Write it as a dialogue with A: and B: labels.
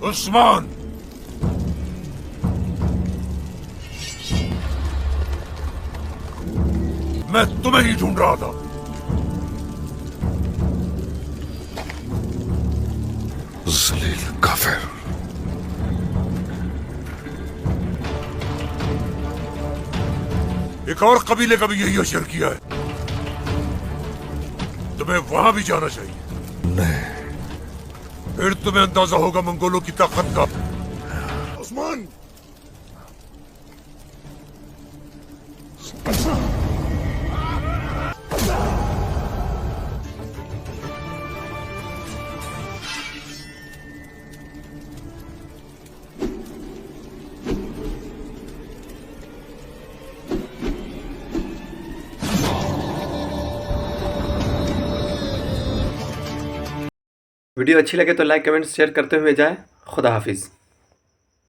A: उस्मान, मैं तुम्हें ही ढूंढ रहा था। जलील काफिर। एक और कबीले का भी यही अशर किया है। तुम्हें वहां भी जाना चाहिए। नहीं, फिर तुम्हें अंदाजा होगा मंगोलों की ताकत का। उस्मान,
B: वीडियो अच्छी लगे तो लाइक कमेंट शेयर करते हुए जाएं। खुदा हाफिज़।